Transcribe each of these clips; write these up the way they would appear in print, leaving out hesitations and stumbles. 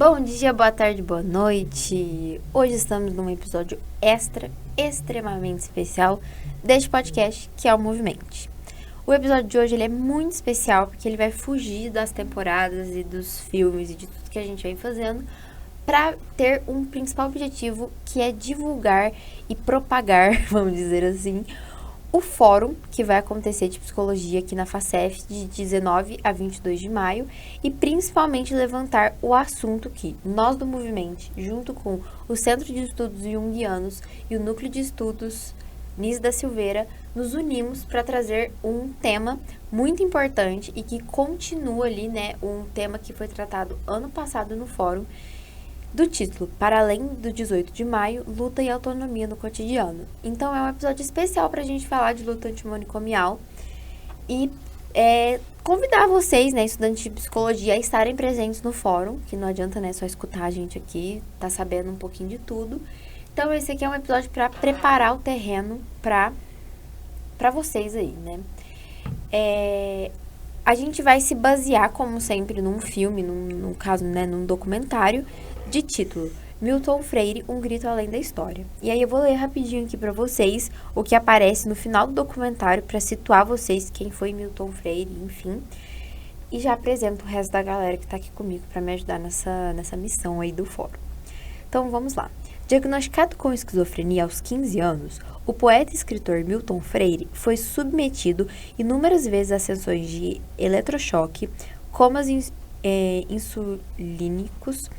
Bom dia, boa tarde, boa noite. Hoje estamos num episódio extremamente especial deste podcast, que é o Movimente. O episódio de hoje ele é muito especial porque ele vai fugir das temporadas e dos filmes e de tudo que a gente vem fazendo para ter um principal objetivo, que é divulgar e propagar, vamos dizer assim, o fórum que vai acontecer de psicologia aqui na Facef de 19 a 22 de maio e principalmente levantar o assunto que nós do Movimento, junto com o Centro de Estudos Jungianos e o Núcleo de Estudos Nis da Silveira, nos unimos para trazer um tema muito importante e que continua ali, né, um tema que foi tratado ano passado no fórum, do título, Para Além do 18 de Maio, Luta e Autonomia no Cotidiano. Então, é um episódio especial para a gente falar de luta antimanicomial e convidar vocês, né, estudantes de psicologia, a estarem presentes no fórum, que não adianta, né, só escutar a gente aqui, tá sabendo um pouquinho de tudo. Então, esse aqui é um episódio para preparar o terreno para vocês aí, né. A gente vai se basear, como sempre, num filme, num caso, né, num documentário, de título, Milton Freire, Um Grito Além da História. E aí eu vou ler rapidinho aqui pra vocês o que aparece no final do documentário para situar vocês quem foi Milton Freire, enfim. E já apresento o resto da galera que tá aqui comigo para me ajudar nessa missão aí do fórum. Então vamos lá. Diagnosticado com esquizofrenia aos 15 anos, o poeta e escritor Milton Freire foi submetido inúmeras vezes a sessões de eletrochoque, comas insulínicos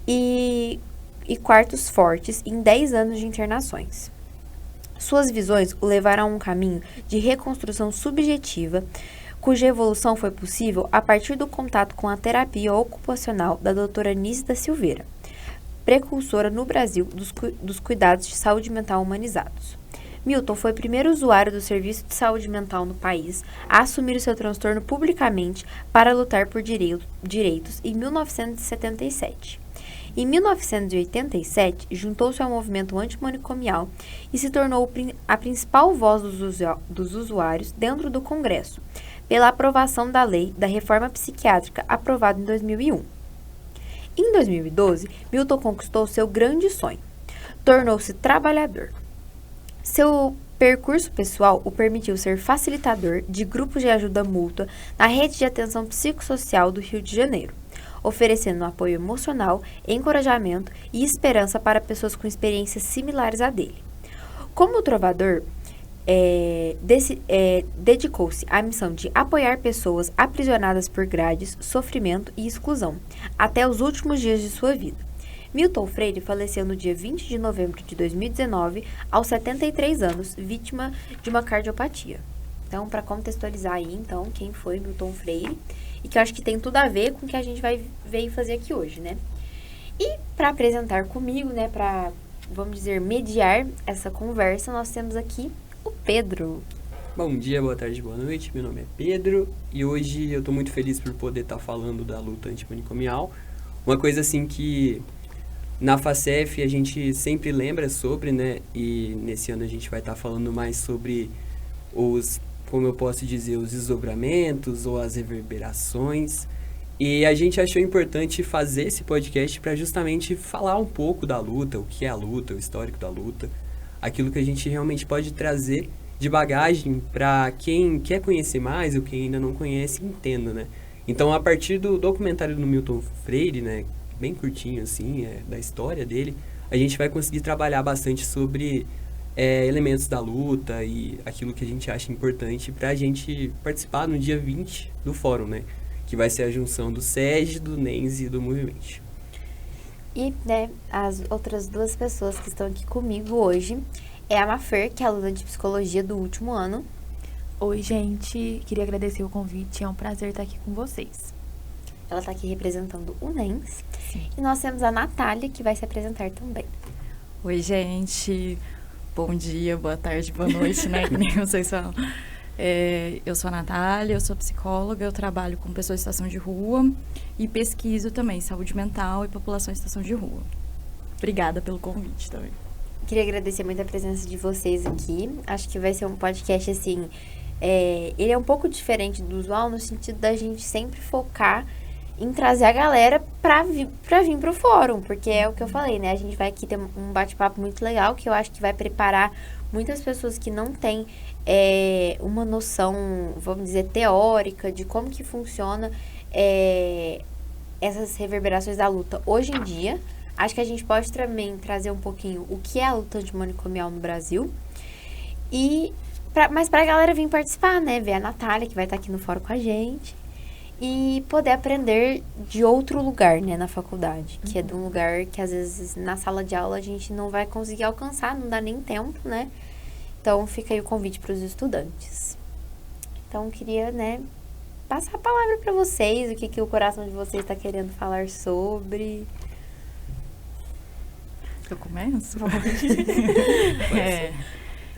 e quartos fortes em 10 anos de internações. Suas visões o levaram a um caminho de reconstrução subjetiva, cuja evolução foi possível a partir do contato com a terapia ocupacional da doutora Nis da Silveira, precursora no Brasil dos cuidados de saúde mental humanizados. Milton foi o primeiro usuário do serviço de saúde mental no país a assumir o seu transtorno publicamente para lutar por direitos em 1977. Em 1987, juntou-se ao movimento antimanicomial e se tornou a principal voz dos usuários dentro do Congresso, pela aprovação da Lei da Reforma Psiquiátrica aprovada em 2001. Em 2012, Milton conquistou seu grande sonho. Tornou-se trabalhador. Seu percurso pessoal o permitiu ser facilitador de grupos de ajuda mútua na rede de atenção psicossocial do Rio de Janeiro, oferecendo apoio emocional, encorajamento e esperança para pessoas com experiências similares à dele. Como trovador, dedicou-se à missão de apoiar pessoas aprisionadas por grades, sofrimento e exclusão, até os últimos dias de sua vida. Milton Freire faleceu no dia 20 de novembro de 2019, aos 73 anos, vítima de uma cardiopatia. Então, para contextualizar aí, então, quem foi Milton Freire, e que eu acho que tem tudo a ver com o que a gente vai ver e fazer aqui hoje, né? E para apresentar comigo, né, para, vamos dizer, mediar essa conversa, nós temos aqui o Pedro. Bom dia, boa tarde, boa noite, meu nome é Pedro, e hoje eu tô muito feliz por poder estar falando da luta antimanicomial. Uma coisa assim que na Facef a gente sempre lembra sobre, né, e nesse ano a gente vai estar falando mais sobre como eu posso dizer, os desdobramentos ou as reverberações. E a gente achou importante fazer esse podcast para justamente falar um pouco da luta, o que é a luta, o histórico da luta, aquilo que a gente realmente pode trazer de bagagem para quem quer conhecer mais ou quem ainda não conhece, entenda, né? Então, a partir do documentário do Milton Freire, né, bem curtinho assim, da história dele, a gente vai conseguir trabalhar bastante sobre elementos da luta e aquilo que a gente acha importante para a gente participar no dia 20 do fórum, né? Que vai ser a junção do SEG, do NENS e do Movimento. E, né, as outras duas pessoas que estão aqui comigo hoje é a Mafer, que é aluna de psicologia do último ano. Oi, gente. Queria agradecer o convite. É um prazer estar aqui com vocês. Ela está aqui representando o NENS. Sim. E nós temos a Natália, que vai se apresentar também. Oi, gente. Bom dia, boa tarde, boa noite, né? Que nem vocês falam. Eu sou a Natália, eu sou psicóloga, eu trabalho com pessoas em situação de rua e pesquiso também saúde mental e população em situação de rua. Obrigada pelo convite também. Queria agradecer muito a presença de vocês aqui. Acho que vai ser um podcast, assim, ele é um pouco diferente do usual no sentido da gente sempre focar em trazer a galera pra vir pro fórum, porque é o que eu falei, né? A gente vai aqui ter um bate-papo muito legal, que eu acho que vai preparar muitas pessoas que não têm uma noção, vamos dizer, teórica de como que funciona essas reverberações da luta hoje em dia. Acho que a gente pode também trazer um pouquinho o que é a luta antimanicomial no Brasil. Mas pra galera vir participar, né? Ver a Natália, que vai estar aqui no fórum com a gente. E poder aprender de outro lugar, né? Na faculdade. Que é de um lugar que, às vezes, na sala de aula a gente não vai conseguir alcançar. Não dá nem tempo, né? Então, fica aí o convite para os estudantes. Então, queria, né? Passar a palavra para vocês. O que o coração de vocês está querendo falar sobre... Eu começo?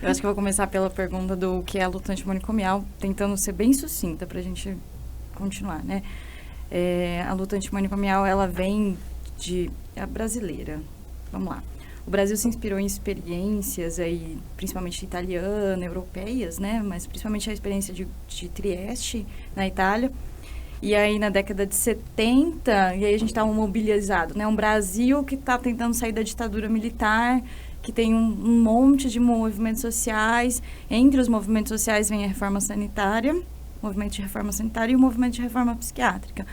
Eu acho que eu vou começar pela pergunta do que é a luta antimanicomial, tentando ser bem sucinta para a gente continuar, né? A luta antimanicomial, ela vem é brasileira. Vamos lá. O Brasil se inspirou em experiências aí, principalmente italianas, europeias, né? Mas principalmente a experiência de Trieste, na Itália. E aí, na década de 70, e aí a gente estava mobilizado, né? Um Brasil que está tentando sair da ditadura militar, que tem um monte de movimentos sociais. Entre os movimentos sociais vem a reforma sanitária, o movimento de reforma sanitária e o movimento de reforma psiquiátrica.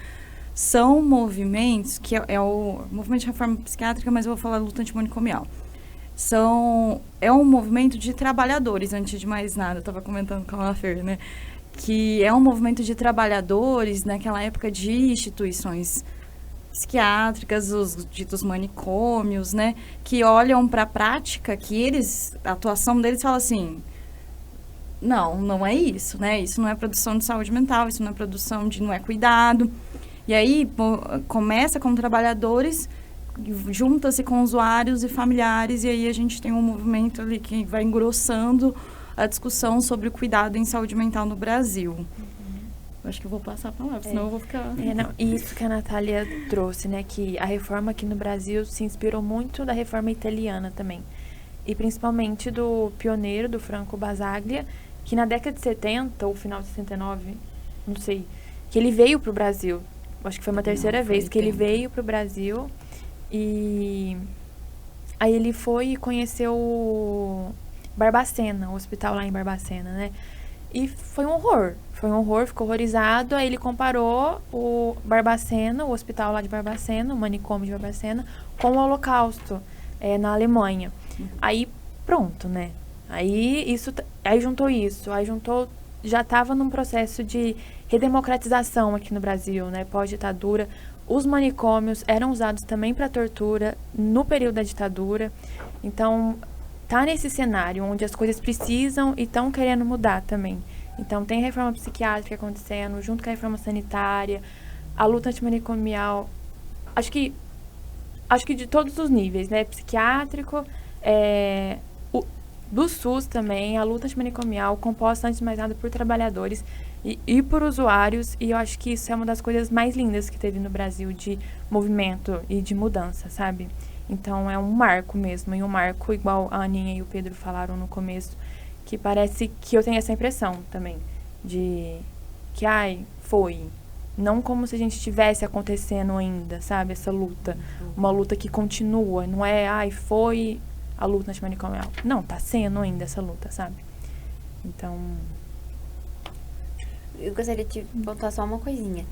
São movimentos que é o movimento de reforma psiquiátrica, mas eu vou falar luta antimanicomial. É um movimento de trabalhadores, antes de mais nada, eu estava comentando com a Fer, né? Que é um movimento de trabalhadores naquela época de instituições psiquiátricas, os ditos manicômios, né? Que olham para a prática, a atuação deles fala assim, não é isso, né? Isso não é produção de saúde mental, isso não é produção não é cuidado. E aí, começa com trabalhadores, junta-se com usuários e familiares, e aí a gente tem um movimento ali que vai engrossando a discussão sobre o cuidado em saúde mental no Brasil. Eu acho que eu vou passar a palavra, senão eu vou ficar... Isso que a Natália trouxe, né? Que a reforma aqui no Brasil se inspirou muito da reforma italiana também. E principalmente do pioneiro, do Franco Basaglia, que na década de 70, ou final de 69, não sei, que ele veio para o Brasil. Acho que foi uma terceira vez que ele veio para o Brasil. E aí ele foi e conheceu o Barbacena, o hospital lá em Barbacena, né? E foi um horror, ficou horrorizado. Aí ele comparou o Barbacena, o hospital lá de Barbacena, o manicômio de Barbacena, com o Holocausto na Alemanha. Aí pronto, né? Aí juntou, já estava num processo de redemocratização aqui no Brasil, né? Pós-ditadura. Os manicômios eram usados também para tortura no período da ditadura. Então, tá nesse cenário onde as coisas precisam e estão querendo mudar também. Então, tem a reforma psiquiátrica acontecendo, junto com a reforma sanitária, a luta antimanicomial. Acho que de todos os níveis, né? Psiquiátrico, do SUS também, a luta antimanicomial, composta, antes de mais nada, por trabalhadores e por usuários. E eu acho que isso é uma das coisas mais lindas que teve no Brasil de movimento e de mudança, sabe? Então, é um marco mesmo, e um marco igual a Aninha e o Pedro falaram no começo, que parece que eu tenho essa impressão também, de que, foi. Não como se a gente estivesse acontecendo ainda, sabe? Essa luta, uma luta que continua, não é, foi a luta antimanicomial. Não, tá sendo ainda essa luta, sabe? Então... Eu gostaria de pontuar só uma coisinha.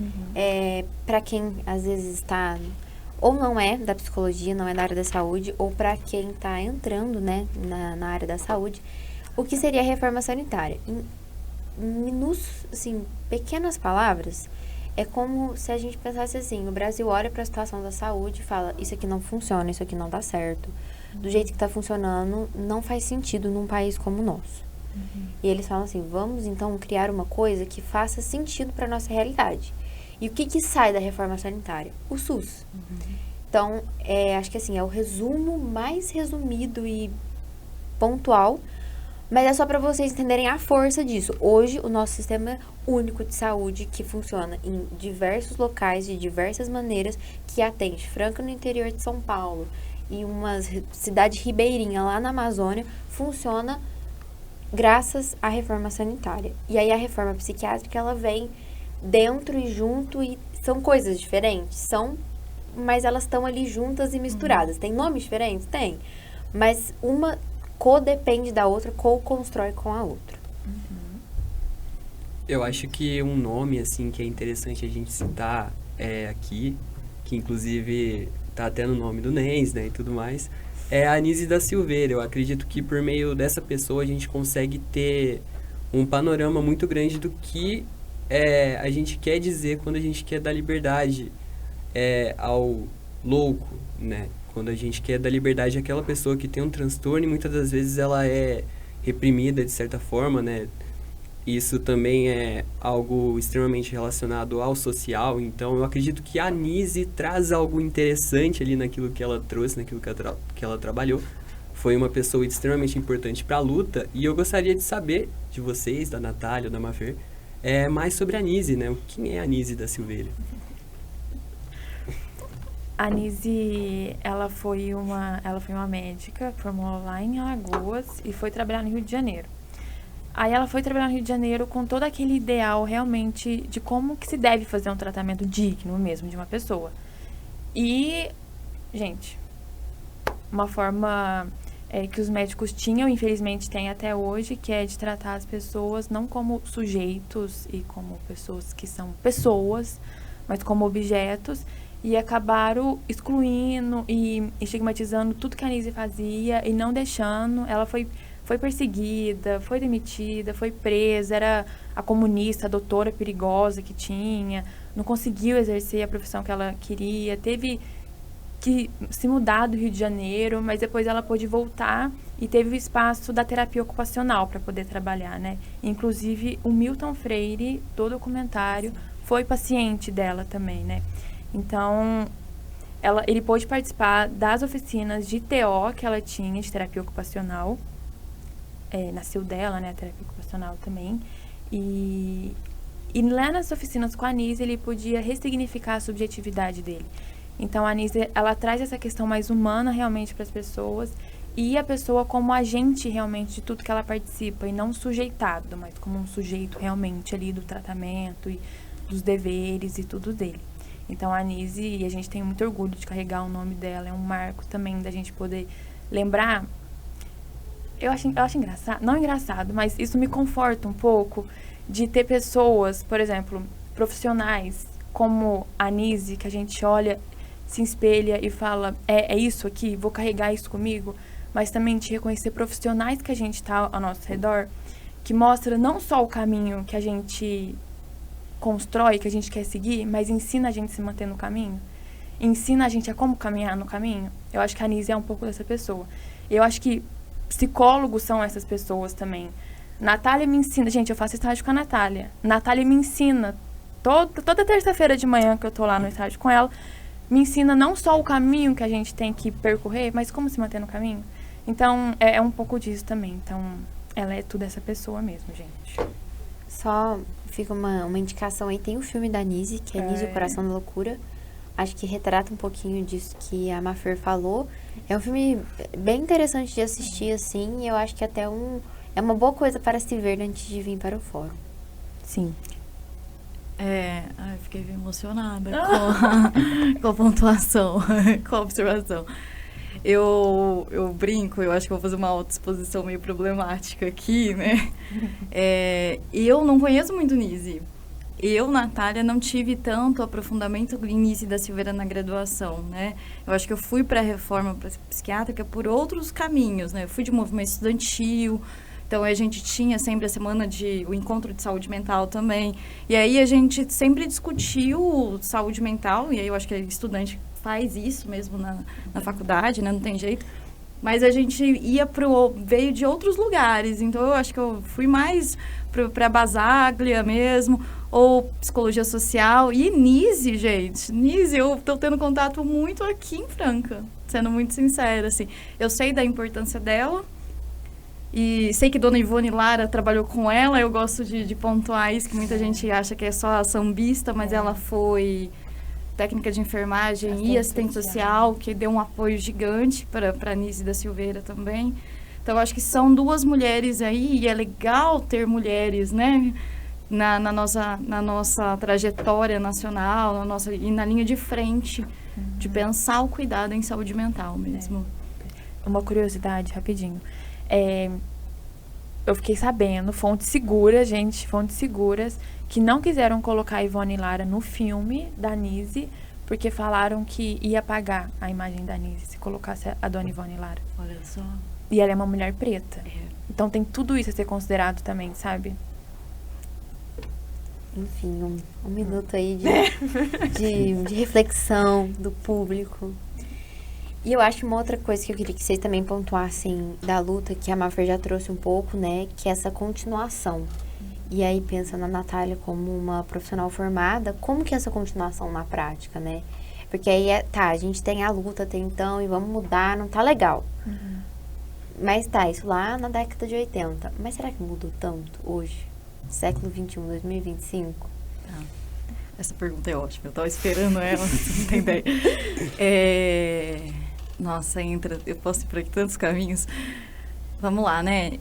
Para quem, às vezes, está... ou não é da psicologia, não é da área da saúde, ou para quem está entrando, né, na área da saúde, o que seria a reforma sanitária? Em pequenas palavras, é como se a gente pensasse assim, o Brasil olha para a situação da saúde e fala, isso aqui não funciona, isso aqui não dá certo. Do jeito que está funcionando, não faz sentido num país como o nosso. E eles falam assim, vamos então criar uma coisa que faça sentido para nossa realidade. E o que sai da reforma sanitária? O SUS. Então, acho que assim, é o resumo mais resumido e pontual, mas é só para vocês entenderem a força disso. Hoje, o nosso sistema único de saúde, que funciona em diversos locais, de diversas maneiras, que atende Franca, no interior de São Paulo, e uma cidade ribeirinha lá na Amazônia, funciona graças à reforma sanitária. E aí a reforma psiquiátrica, ela vem dentro e junto e são coisas diferentes? São, mas elas estão ali juntas e misturadas. Tem nomes diferentes? Tem. Mas uma codepende da outra, co-constrói com a outra. Eu acho que um nome, assim, que é interessante a gente citar aqui, que inclusive tá até no nome do NENS, né, e tudo mais, é a Anísia da Silveira. Eu acredito que por meio dessa pessoa a gente consegue ter um panorama muito grande do que a gente quer dizer quando a gente quer dar liberdade ao louco, né? Quando a gente quer dar liberdade àquela pessoa que tem um transtorno e muitas das vezes ela é reprimida de certa forma, né? Isso também é algo extremamente relacionado ao social, então eu acredito que a Anísia traz algo interessante ali naquilo que ela trouxe, naquilo que ela trabalhou. Foi uma pessoa extremamente importante para a luta e eu gostaria de saber de vocês, da Natália ou da Mafer, mais sobre a Anísia, né? Quem é a Anísia da Silveira? A Anísia, ela foi uma médica, formou lá em Alagoas e foi trabalhar no Rio de Janeiro. Aí ela foi trabalhar no Rio de Janeiro com todo aquele ideal realmente de como que se deve fazer um tratamento digno mesmo de uma pessoa. E, gente, uma forma que os médicos tinham, infelizmente tem até hoje, que é de tratar as pessoas não como sujeitos e como pessoas que são pessoas, mas como objetos, e acabaram excluindo e estigmatizando tudo que a Anísia fazia e não deixando. Ela foi perseguida, foi demitida, foi presa, era a comunista, a doutora perigosa que tinha, não conseguiu exercer a profissão que ela queria, teve que se mudar do Rio de Janeiro, mas depois ela pôde voltar e teve o espaço da terapia ocupacional para poder trabalhar, né? Inclusive, o Milton Freire, do documentário, foi paciente dela também, né? Então, ele pôde participar das oficinas de TO que ela tinha, de terapia ocupacional. Nasceu dela, né, a terapia ocupacional também. E lá nas oficinas com a Anísia, ele podia ressignificar a subjetividade dele. Então, a Anísia, ela traz essa questão mais humana realmente para as pessoas e a pessoa como agente realmente de tudo que ela participa e não sujeitado, mas como um sujeito realmente ali do tratamento e dos deveres e tudo dele. Então, a Anísia, e a gente tem muito orgulho de carregar o nome dela, é um marco também da gente poder lembrar. Eu acho engraçado, não engraçado, mas isso me conforta um pouco de ter pessoas, por exemplo, profissionais como a Anísia, que a gente olha, se espelha e fala, é isso aqui, vou carregar isso comigo, mas também de reconhecer profissionais que a gente está ao nosso redor, que mostra não só o caminho que a gente constrói, que a gente quer seguir, mas ensina a gente a se manter no caminho, ensina a gente a como caminhar no caminho. Eu acho que a Anísia é um pouco dessa pessoa. Eu acho que psicólogos são essas pessoas também. Natália me ensina... Gente, eu faço estágio com a Natália. Natália me ensina, toda terça-feira de manhã que eu tô lá no estágio com ela, me ensina não só o caminho que a gente tem que percorrer, mas como se manter no caminho. Então, é um pouco disso também. Então, ela é tudo essa pessoa mesmo, gente. Só fica uma indicação aí. Tem o filme da Anísia, que é Anísia, o Coração da Loucura. Acho que retrata um pouquinho disso que a Mafer falou. É um filme bem interessante de assistir, assim. E eu acho que até é uma boa coisa para se ver antes de vir para o fórum. Sim. Fiquei emocionada com a pontuação, com a observação. Eu brinco, eu acho que vou fazer uma autoexposição meio problemática aqui, né? Eu não conheço muito Anísia. Eu, Natália, não tive tanto aprofundamento do Anísia da Silveira na graduação, né? Eu acho que eu fui para a reforma psiquiátrica por outros caminhos, né? Eu fui de movimento estudantil, então a gente tinha sempre a semana o encontro de saúde mental também. E aí a gente sempre discutiu saúde mental, e aí eu acho que estudante faz isso mesmo na faculdade, né? Não tem jeito. Mas a gente veio de outros lugares, então eu acho que eu fui mais para Basaglia mesmo, ou psicologia social. E Anísia, gente, eu tô tendo contato muito aqui em Franca, sendo muito sincera, assim. Eu sei da importância dela, e sei que Dona Ivone Lara trabalhou com ela, eu gosto de pontuar isso, que muita gente acha que é só a sambista, mas ela foi técnica de enfermagem e assistente social, que deu um apoio gigante para a Anísia da Silveira também. Então, acho que são duas mulheres aí, e é legal ter mulheres, né, na nossa trajetória nacional, e na linha de frente, de pensar o cuidado em saúde mental mesmo. Uma curiosidade, rapidinho. Eu fiquei sabendo, fontes seguras, que não quiseram colocar a Ivone Lara no filme da Nise, porque falaram que ia apagar a imagem da Nise se colocasse a dona Ivone Lara. Olha só. E ela é uma mulher preta. Então tem tudo isso a ser considerado também, sabe? Enfim, um minuto aí de reflexão do público. E eu acho uma outra coisa que eu queria que vocês também pontuassem da luta, que a Mafer já trouxe um pouco, né? Que é essa continuação. E aí, pensa na Natália como uma profissional formada, como que é essa continuação na prática, né? Porque aí, a gente tem a luta até então e vamos mudar, não tá legal. Mas isso lá na década de 80. Mas será que mudou tanto hoje? Século 21, 2025? Essa pergunta é ótima, eu tava esperando ela, você não tem ideia. Nossa, eu posso ir por aqui tantos caminhos. Vamos lá, né?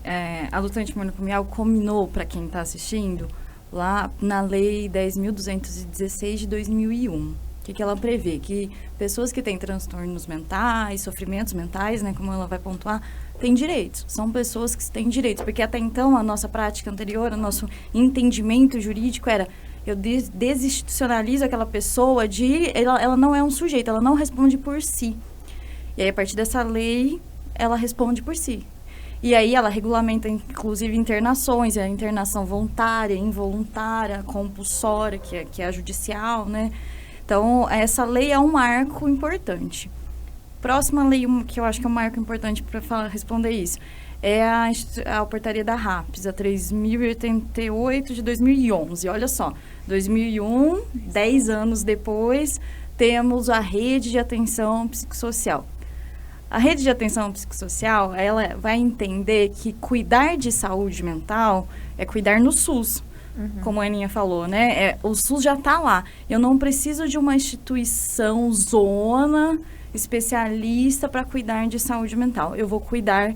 A luta antimanicomial combinou, para quem está assistindo, lá na Lei 10.216 de 2001. O que ela prevê? Que pessoas que têm transtornos mentais, sofrimentos mentais, né, como ela vai pontuar, têm direitos. São pessoas que têm direitos. Porque até então, a nossa prática anterior, o nosso entendimento jurídico era: eu desinstitucionalizo aquela pessoa ela não é um sujeito, ela não responde por si. E aí, a partir dessa lei, ela responde por si. E aí, ela regulamenta, inclusive, internações, a internação voluntária, involuntária, compulsória, que é a judicial, né? Então, essa lei é um marco importante. Próxima lei, que eu acho que é um marco importante para responder isso, é a portaria da RAPS, a 3.088 de 2011. Olha só, 2001, 10 anos depois, temos a Rede de Atenção Psicossocial. A Rede de Atenção Psicossocial, ela vai entender que cuidar de saúde mental é cuidar no SUS. Como a Aninha falou, né? O SUS já está lá. Eu não preciso de uma instituição zona especialista para cuidar de saúde mental. Eu vou cuidar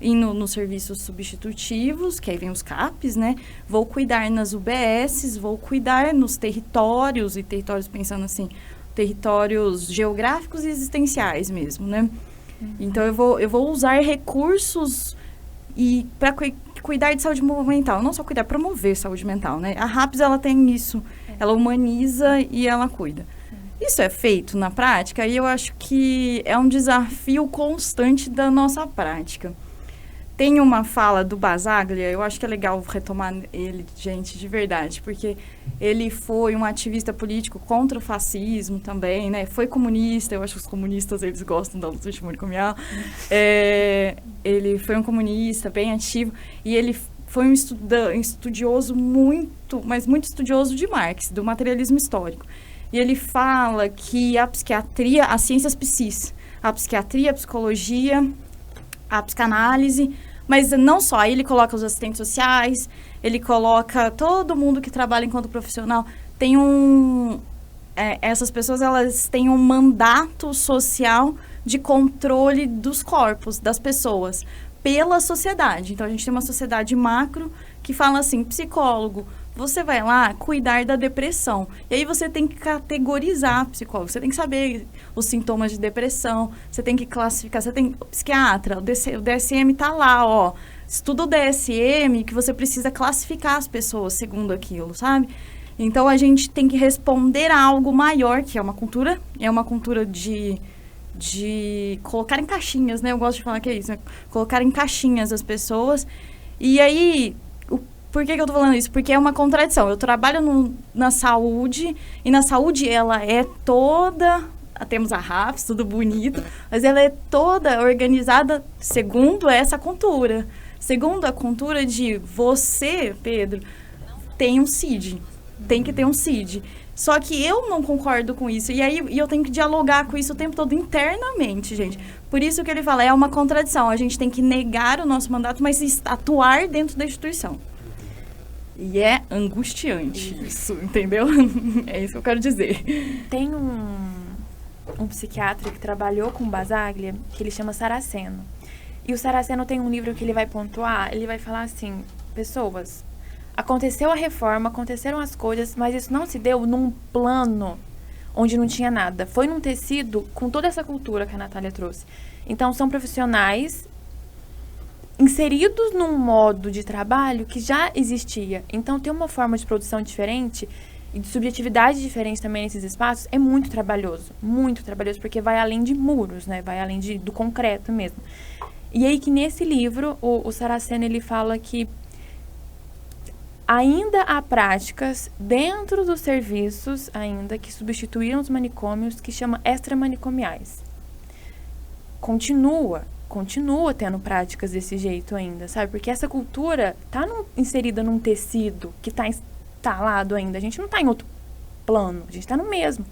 nos serviços substitutivos, que aí vem os CAPs, né? Vou cuidar nas UBSs, vou cuidar nos territórios, e territórios pensando assim, territórios geográficos e existenciais mesmo, né? Então, eu vou usar recursos para cuidar de saúde mental. Não só cuidar, promover saúde mental, né? A RAPS, ela tem isso. Ela humaniza e ela cuida. Isso é feito na prática e eu acho que é um desafio constante da nossa prática. Tem uma fala do Basaglia, eu acho que é legal retomar ele, gente, de verdade, porque ele foi um ativista político contra o fascismo também, né? Foi comunista, eu acho que os comunistas, eles gostam da luta antimanicomial. Ele foi um comunista bem ativo e ele foi um estudioso muito, mas muito estudioso de Marx, do materialismo histórico. E ele fala que a psiquiatria, as ciências psis, a psiquiatria, a psicologia, a psicanálise, mas não só, aí ele coloca os assistentes sociais, ele coloca todo mundo que trabalha enquanto profissional. Tem essas pessoas, elas têm um mandato social de controle dos corpos, das pessoas, pela sociedade. Então, a gente tem uma sociedade macro que fala assim, psicólogo, você vai lá cuidar da depressão. E aí você tem que categorizar psicólogo. Você tem que saber os sintomas de depressão. Você tem que classificar. Você tem psiquiatra. O DSM tá lá, ó. Estuda o DSM que você precisa classificar as pessoas segundo aquilo, sabe? Então, a gente tem que responder a algo maior, que é uma cultura. É uma cultura de colocar em caixinhas, né? Eu gosto de falar que é isso, né? Colocar em caixinhas as pessoas. E aí... Por que eu tô falando isso? Porque é uma contradição. Eu trabalho na saúde, e na saúde ela é toda... Temos a RAPS, tudo bonito, mas ela é toda organizada segundo essa cultura. Segundo a cultura de você, Pedro, tem um CID. Tem que ter um CID. Só que eu não concordo com isso. E aí eu tenho que dialogar com isso o tempo todo internamente, gente. Por isso que ele fala, é uma contradição. A gente tem que negar o nosso mandato, mas atuar dentro da instituição. E é angustiante isso, entendeu? É isso que eu quero dizer. Tem um psiquiatra que trabalhou com Basaglia, que ele chama Saraceno. E o Saraceno tem um livro que ele vai pontuar, ele vai falar assim, pessoas, aconteceu a reforma, aconteceram as coisas, mas isso não se deu num plano onde não tinha nada. Foi num tecido com toda essa cultura que a Natália trouxe. Então, são profissionais inseridos num modo de trabalho que já existia. Então, ter uma forma de produção diferente e de subjetividade diferente também nesses espaços é muito trabalhoso, porque vai além de muros, né? Vai além do concreto mesmo. E aí que nesse livro, o Saraceno, ele fala que ainda há práticas dentro dos serviços ainda que substituíram os manicômios que chama extramanicomiais. Continua tendo práticas desse jeito ainda, sabe? Porque essa cultura tá inserida num tecido que tá instalado ainda. A gente não tá em outro plano, a gente tá no mesmo.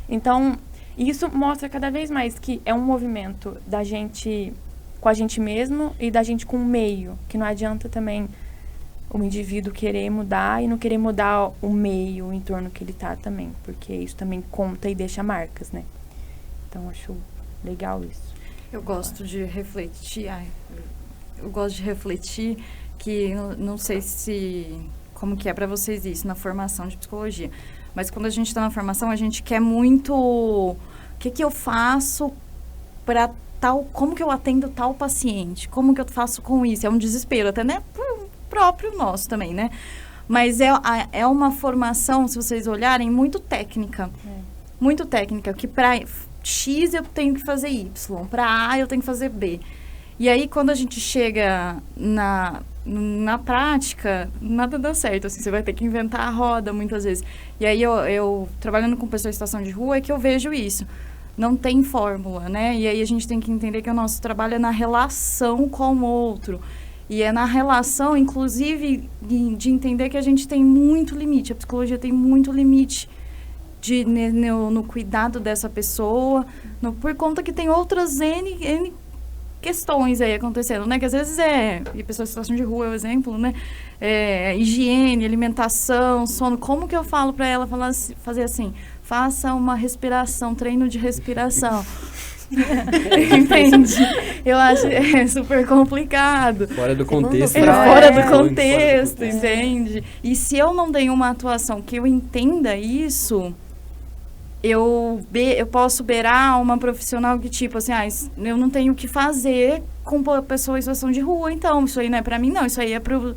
Então, isso mostra cada vez mais que é um movimento da gente com a gente mesmo e da gente com o meio, que não adianta também o indivíduo querer mudar e não querer mudar o meio, o entorno que ele tá também, porque isso também conta e deixa marcas, né? Então, acho legal isso. Eu gosto de refletir, que não sei como que é para vocês isso na formação de psicologia, mas quando a gente está na formação, a gente quer muito o que eu faço para como que eu atendo tal paciente, como que eu faço com isso, é um desespero até, né, próprio nosso também, né, mas é uma formação, se vocês olharem, muito técnica, que para X eu tenho que fazer Y, para A eu tenho que fazer B. E aí, quando a gente chega na prática, nada dá certo, assim, você vai ter que inventar a roda muitas vezes. E aí, eu trabalhando com pessoas em situação de rua, é que eu vejo isso. Não tem fórmula, né? E aí, a gente tem que entender que o nosso trabalho é na relação com o outro. E é na relação, inclusive, de entender que a gente tem muito limite. A psicologia tem muito limite no cuidado dessa pessoa, por conta que tem outras N questões aí acontecendo, né? Que às vezes e pessoas em situação de rua é o exemplo, né? Higiene, alimentação, sono. Como que eu falo para ela fazer assim? Faça uma respiração, treino de respiração. Entende? Eu acho super complicado. Fora do contexto. Fora do contexto, entende? E se eu não tenho uma atuação que eu entenda isso, eu posso beirar uma profissional que, tipo, assim, eu não tenho o que fazer com pessoa em situação de rua, então, isso aí não é pra mim, não, isso aí é pro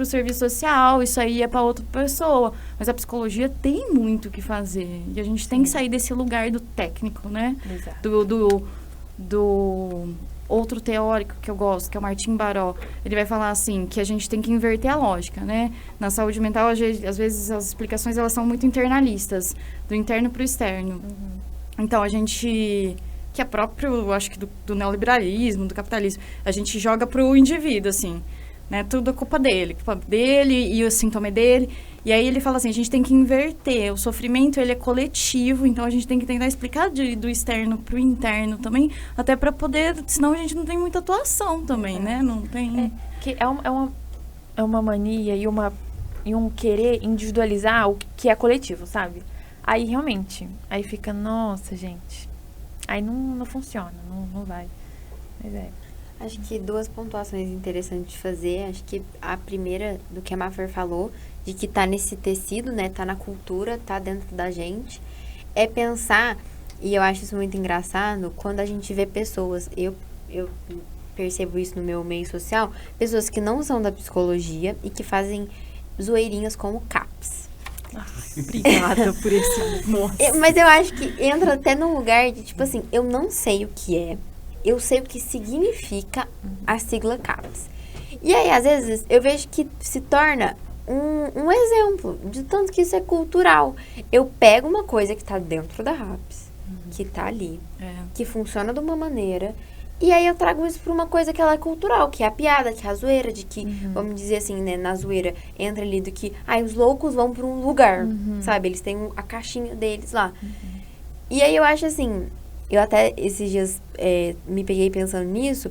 serviço social, isso aí é pra outra pessoa. Mas a psicologia tem muito o que fazer, e a gente tem que sair desse lugar do técnico, né? Exato. Do outro teórico que eu gosto, que é o Martim Baró, ele vai falar assim, que a gente tem que inverter a lógica, né? Na saúde mental, às vezes as explicações elas são muito internalistas, do interno para o externo. Então, a gente, que é próprio, acho que do neoliberalismo, do capitalismo, a gente joga para o indivíduo, assim, né? Tudo é culpa dele e o sintoma é dele. E aí ele fala assim, a gente tem que inverter, o sofrimento ele é coletivo, então a gente tem que tentar explicar do externo para o interno também, até para poder, senão a gente não tem muita atuação também, né? Não tem... Que é uma mania e um querer individualizar o que é coletivo, sabe? Aí realmente, aí fica, nossa, gente, aí não funciona, não vai. Mas Acho que 2 pontuações interessantes de fazer. Acho que a primeira, do que a Mafer falou, de que tá nesse tecido, né? Tá na cultura, tá dentro da gente. É pensar, e eu acho isso muito engraçado, quando a gente vê pessoas, eu percebo isso no meu meio social, pessoas que não são da psicologia e que fazem zoeirinhas como CAPS. Obrigada por esse... Nossa. Mas eu acho que entra até num lugar de, tipo assim, eu não sei o que é. Eu sei o que significa a sigla CAPS. E aí, às vezes, eu vejo que se torna um exemplo de tanto que isso é cultural. Eu pego uma coisa que está dentro da RAPS, que está ali, que funciona de uma maneira, e aí eu trago isso para uma coisa que ela é cultural, que é a piada, que é a zoeira, de que, vamos dizer assim, né, na zoeira, entra ali do que, os loucos vão para um lugar, sabe? Eles têm a caixinha deles lá. E aí eu acho assim... Eu até esses dias me peguei pensando nisso,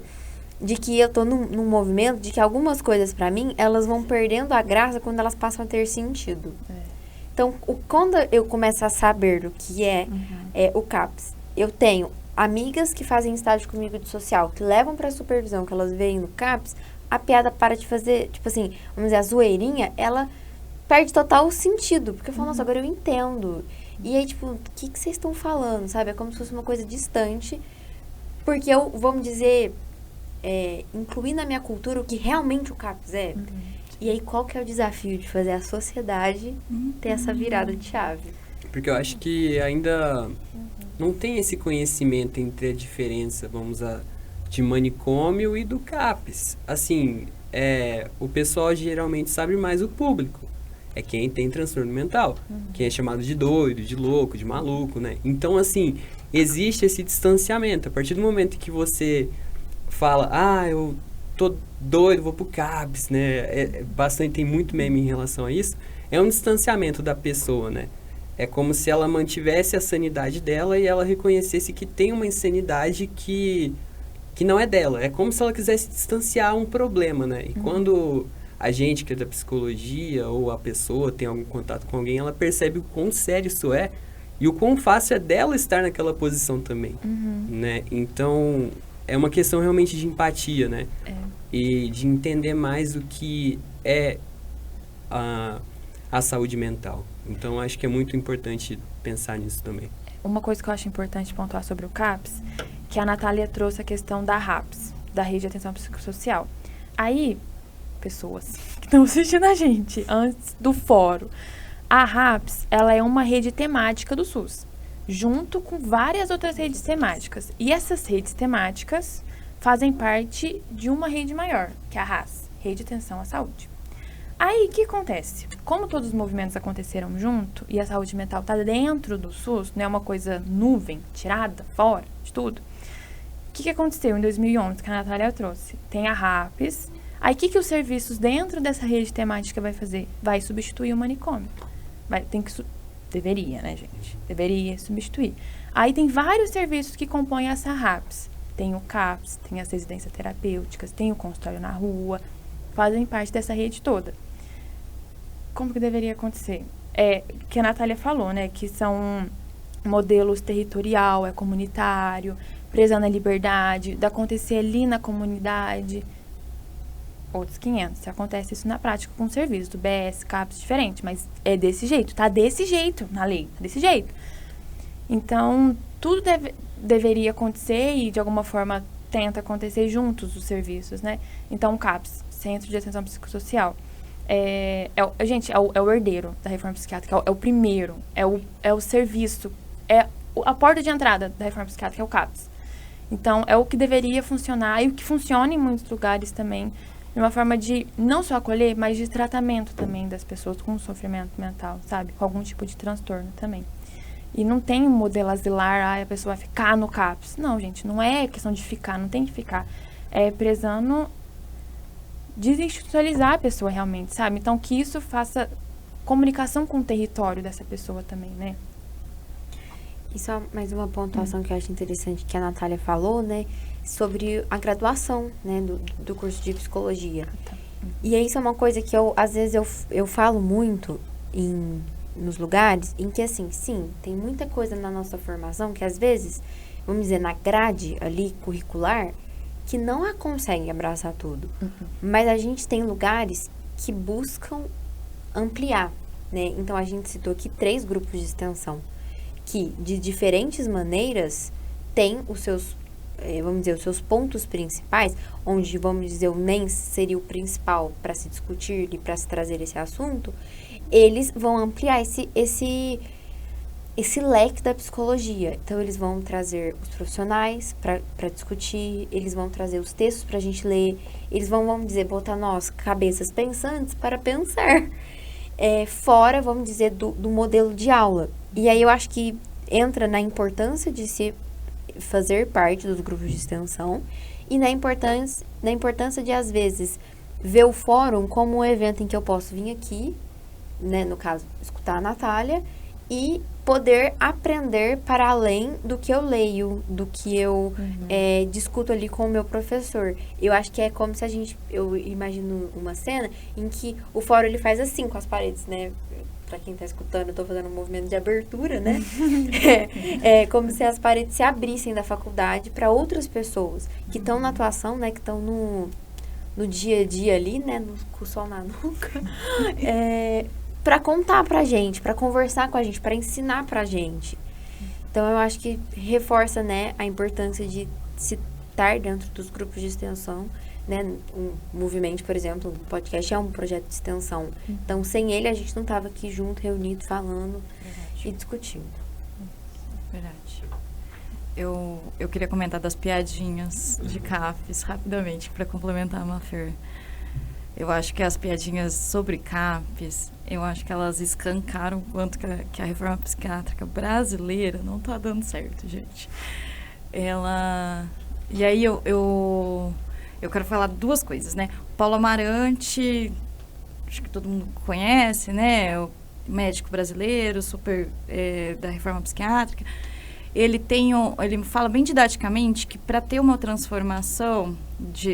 de que eu tô num movimento de que algumas coisas pra mim, elas vão perdendo a graça quando elas passam a ter sentido. Então, quando eu começo a saber o que é o CAPS, eu tenho amigas que fazem estágio comigo de social, que levam pra supervisão, que elas veem no CAPS, a piada para de fazer, tipo assim, vamos dizer, a zoeirinha, ela perde total o sentido. Porque eu falo, nossa, agora eu entendo. E aí, tipo, o que vocês estão falando, sabe? É como se fosse uma coisa distante. Porque eu, vamos dizer, incluir na minha cultura o que realmente o CAPS é. E aí, qual que é o desafio de fazer a sociedade ter essa virada de chave? Porque eu acho que ainda não tem esse conhecimento entre a diferença, de manicômio e do CAPS. Assim, o pessoal geralmente sabe mais o público. É quem tem transtorno mental. Quem é chamado de doido, de louco, de maluco, né? Então, assim, existe esse distanciamento. A partir do momento que você fala, eu tô doido, vou pro CAPS, né? Tem muito meme em relação a isso. É um distanciamento da pessoa, né? É como se ela mantivesse a sanidade dela e ela reconhecesse que tem uma insanidade que não é dela. É como se ela quisesse distanciar um problema, né? E quando a gente que é da psicologia ou a pessoa tem algum contato com alguém, ela percebe o quão sério isso é e o quão fácil é dela estar naquela posição também, né? Então, é uma questão realmente de empatia, né? E de entender mais o que é a saúde mental. Então, acho que é muito importante pensar nisso também. Uma coisa que eu acho importante pontuar sobre o CAPS, que a Natália trouxe a questão da RAPS, da Rede de Atenção Psicossocial. Aí, pessoas que estão assistindo a gente antes do fórum, a RAPS, ela é uma rede temática do SUS, junto com várias outras redes temáticas. E essas redes temáticas fazem parte de uma rede maior, que é a RAS, Rede de Atenção à Saúde. Aí, o que acontece? Como todos os movimentos aconteceram junto e a saúde mental está dentro do SUS, não é uma coisa nuvem, tirada, fora de tudo, o que aconteceu em 2011, que a Natália trouxe? Tem a RAPS. Aí, o que os serviços dentro dessa rede temática vai fazer? Vai substituir o manicômio. Deveria, né, gente? Deveria substituir. Aí, tem vários serviços que compõem essa RAPS. Tem o CAPS, tem as residências terapêuticas, tem o consultório na rua, fazem parte dessa rede toda. Como que deveria acontecer? Que a Natália falou, né, que são modelos territorial, comunitário, prezando a liberdade, de acontecer ali na comunidade. Outros 500. Se acontece isso na prática com serviços do BS, CAPS, diferente, mas é desse jeito, tá desse jeito na lei, tá desse jeito. Então, tudo deveria acontecer e, de alguma forma, tenta acontecer juntos os serviços, né? Então, o CAPS, Centro de Atenção Psicossocial, gente, é o herdeiro da reforma psiquiátrica, é o primeiro, é o serviço, a porta de entrada da reforma psiquiátrica é o CAPS. Então, é o que deveria funcionar e o que funciona em muitos lugares também, de uma forma de não só acolher, mas de tratamento também das pessoas com sofrimento mental, sabe? Com algum tipo de transtorno também. E não tem um modelo asilar, a pessoa vai ficar no CAPS. Não, gente, não é questão de ficar, não tem que ficar. É prezando desinstitucionalizar a pessoa realmente, sabe? Então, que isso faça comunicação com o território dessa pessoa também, né? E só mais uma pontuação que eu acho interessante que a Natália falou, né? Sobre a graduação, né? Do curso de psicologia. E isso é uma coisa que às vezes eu falo muito nos lugares em que, assim, sim, tem muita coisa na nossa formação que, às vezes, vamos dizer, na grade ali curricular, que não a consegue abraçar tudo. Mas a gente tem lugares que buscam ampliar, né? Então, a gente citou aqui 3 grupos de extensão que, de diferentes maneiras, têm os seus, vamos dizer, os seus pontos principais, onde, vamos dizer, o NEM seria o principal para se discutir e para se trazer esse assunto, eles vão ampliar esse leque da psicologia. Então, eles vão trazer os profissionais para discutir, eles vão trazer os textos para a gente ler, eles vão, vamos dizer, botar nós, cabeças pensantes, para pensar. Fora, vamos dizer, do modelo de aula. E aí, eu acho que entra na importância de se fazer parte dos grupos de extensão e na importância de, às vezes, ver o fórum como um evento em que eu posso vir aqui, né, no caso, escutar a Natália, e poder aprender para além do que eu leio, do que eu discuto ali com o meu professor. Eu acho que é como se eu imagino uma cena em que o fórum ele faz assim com as paredes, né? Pra quem tá escutando, eu tô fazendo um movimento de abertura, né? Como se as paredes se abrissem da faculdade para outras pessoas que estão na atuação, né? Que estão no dia a dia ali, né, com o sol na nuca, para contar pra gente, para conversar com a gente, para ensinar pra gente. Então, eu acho que reforça, né, a importância de se estar dentro dos grupos de extensão, né, um movimento, por exemplo, o podcast é um projeto de extensão. Então, sem ele, a gente não tava aqui junto, reunido, falando e discutindo. Verdade. Eu queria comentar das piadinhas de CAPES, rapidamente, para complementar a Mafer. Eu acho que as piadinhas sobre CAPES, eu acho que elas escancaram o quanto que a reforma psiquiátrica brasileira não está dando certo, gente. E aí eu quero falar duas coisas, né? O Paulo Amarante, acho que todo mundo conhece, né? O médico brasileiro, super da reforma psiquiátrica. Ele fala bem didaticamente que para ter uma transformação,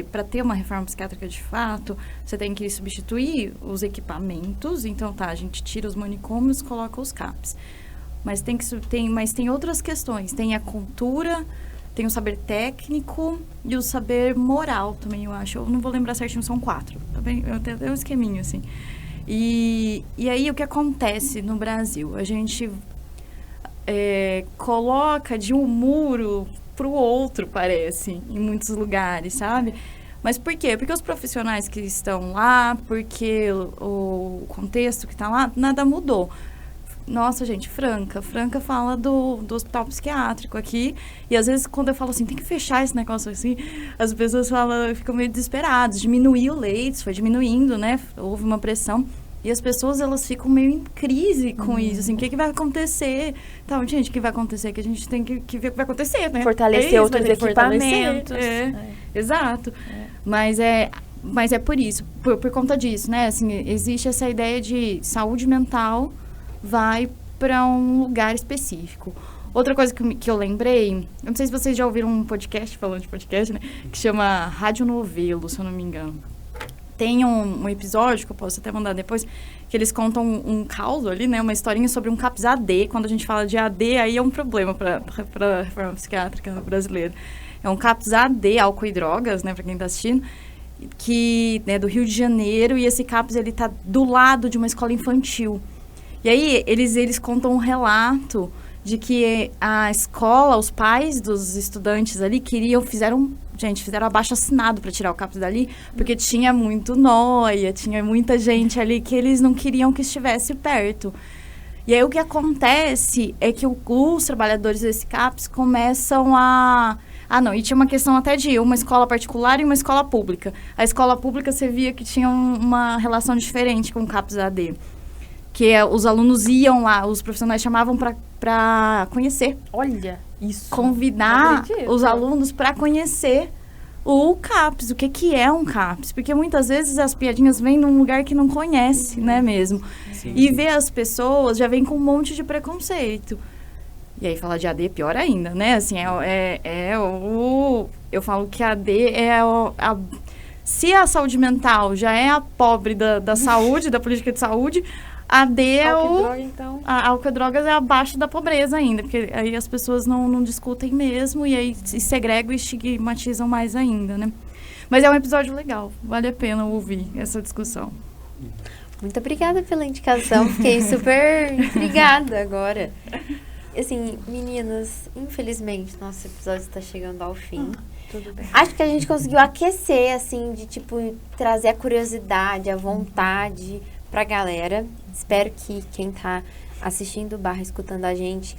para ter uma reforma psiquiátrica de fato, você tem que substituir os equipamentos. Então, a gente tira os manicômios, coloca os CAPs. Mas tem outras questões. Tem a cultura, tem o saber técnico e o saber moral também, eu acho. Eu não vou lembrar certinho, são 4. Tá bem? Eu tenho um esqueminho, assim. E aí, o que acontece no Brasil? A gente coloca de um muro para o outro, parece, em muitos lugares, sabe? Mas por quê? Porque os profissionais que estão lá, porque o contexto que está lá, nada mudou. Nossa, gente, Franca fala do hospital psiquiátrico aqui, e às vezes quando eu falo assim, tem que fechar esse negócio assim, as pessoas ficam meio desesperadas, diminuir o leite, foi diminuindo, né? Houve uma pressão. E as pessoas, elas ficam meio em crise com isso, assim, o que vai acontecer? Então, gente, o que vai acontecer é que a gente tem que ver o que vai acontecer, né? Fortalecer outros equipamentos. Exato. Mas é por isso, por conta disso, né? Assim, existe essa ideia de saúde mental vai para um lugar específico. Outra coisa que eu lembrei, eu não sei se vocês já ouviram um podcast, falando de podcast, né? Que chama Rádio Novelo, se eu não me engano. Tem um episódio, que eu posso até mandar depois, que eles contam um caos ali, né? Uma historinha sobre um CAPS AD. Quando a gente fala de AD, aí é um problema para a reforma psiquiátrica brasileira. É um CAPS AD, álcool e drogas, né? Para quem está assistindo, que é do Rio de Janeiro. E esse CAPS, ele tá do lado de uma escola infantil. E aí, eles contam um relato de que a escola, os pais dos estudantes ali fizeram abaixo-assinado para tirar o CAPS dali, porque tinha muito nóia, tinha muita gente ali que eles não queriam que estivesse perto. E aí o que acontece é que os trabalhadores desse CAPS começam não, e tinha uma questão até de uma escola particular e uma escola pública. A escola pública você via que tinha uma relação diferente com o CAPS AD. Que os alunos iam lá, os profissionais chamavam para conhecer. Olha, isso. Convidar os alunos para conhecer o CAPS, o que é um CAPS. Porque muitas vezes as piadinhas vêm num lugar que não conhece, né, mesmo. Sim. E ver as pessoas já vem com um monte de preconceito. E aí falar de AD é pior ainda, né? Assim, eu falo que a AD se a saúde mental já é a pobre da saúde, da política de saúde, a AD álcool e drogas é abaixo da pobreza ainda, porque aí as pessoas não discutem mesmo e aí se segregam e estigmatizam mais ainda, né? Mas é um episódio legal, vale a pena ouvir essa discussão. Muito obrigada pela indicação, fiquei super intrigada agora. Assim, meninas, infelizmente, nosso episódio está chegando ao fim. Tudo bem. Acho que a gente conseguiu aquecer, assim, de, tipo, trazer a curiosidade, a vontade pra galera. Espero que quem tá assistindo / escutando a gente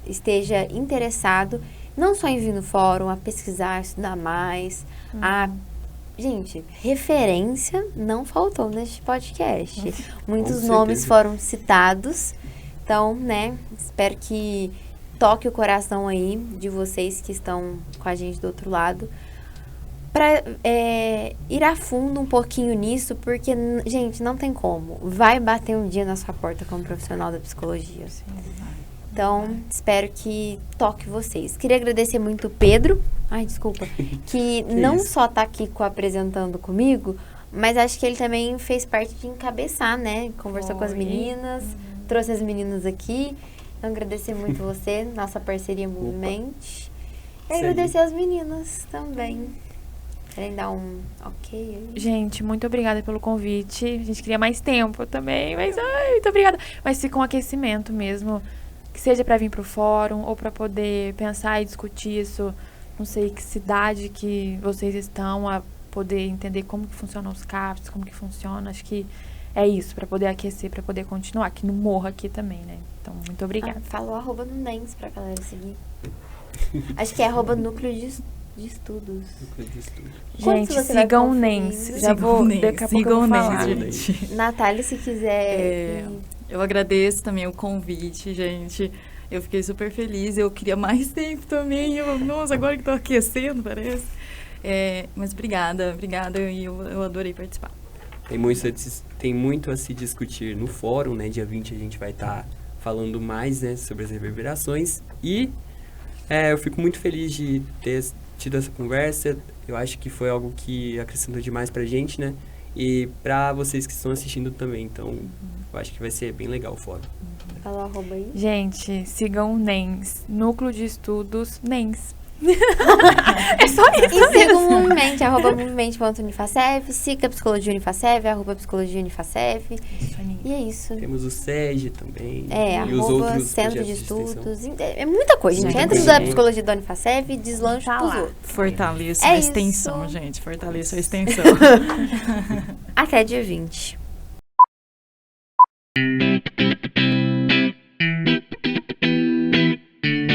esteja interessado, não só em vir no fórum, a pesquisar, estudar mais, Gente, referência não faltou neste podcast. Muitos nomes foram citados. Então, né, espero que toque o coração aí de vocês que estão com a gente do outro lado. Pra ir a fundo um pouquinho nisso, porque, gente, não tem como. Vai bater um dia na sua porta como profissional da psicologia. Então, espero que toque vocês. Queria agradecer muito o Pedro, que não só tá aqui apresentando comigo, mas acho que ele também fez parte de encabeçar, né? Conversou com as meninas, trouxe as meninas aqui. Então, agradecer muito você, nossa parceria Movimente. E agradecer as meninas também. Querem dar um ok aí? Gente, muito obrigada pelo convite. A gente queria mais tempo também, mas muito obrigada. Mas fica um aquecimento mesmo, que seja para vir pro fórum ou para poder pensar e discutir isso. Não sei que cidade que vocês estão, a poder entender como que funcionam os CAPs, como que funciona. Acho que é isso, para poder aquecer, para poder continuar, que não morra aqui também, né? Então, muito obrigada. Fala o arroba no NENS pra galera seguir. Acho que é arroba núcleo de estudos. Quando Gente, você vai sigam o conferir? NENS. Já Sigam vou, o NENS, daqui a pouco eu sigam vou o falar. NENS, gente. Natália, se quiser... Eu agradeço também o convite, gente. Eu fiquei super feliz. Eu queria mais tempo também. Nossa, agora que tô aquecendo, parece. Mas obrigada. E eu adorei participar. Tem muito a se discutir no fórum, né? Dia 20 a gente vai estar falando mais, né, sobre as reverberações. E eu fico muito feliz de ter tido essa conversa. Eu acho que foi algo que acrescentou demais pra gente, né? E pra vocês que estão assistindo também. Então, eu acho que vai ser bem legal o fórum. Fala o arroba aí. Gente, sigam o NENS. Núcleo de Estudos NENS. É só isso. E siga o Movimento, arroba movimento.unifacef, siga a Psicologia Unifacef, arroba Psicologia Unifacef. E é isso. Temos o SEG também. E os arroba outros Centro de extensão. Estudos. É muita coisa, gente. Entra da Psicologia da Unifacef e deslancha pros outros. Fortaleça É a extensão, isso. gente. Fortaleça a extensão. Até dia 20.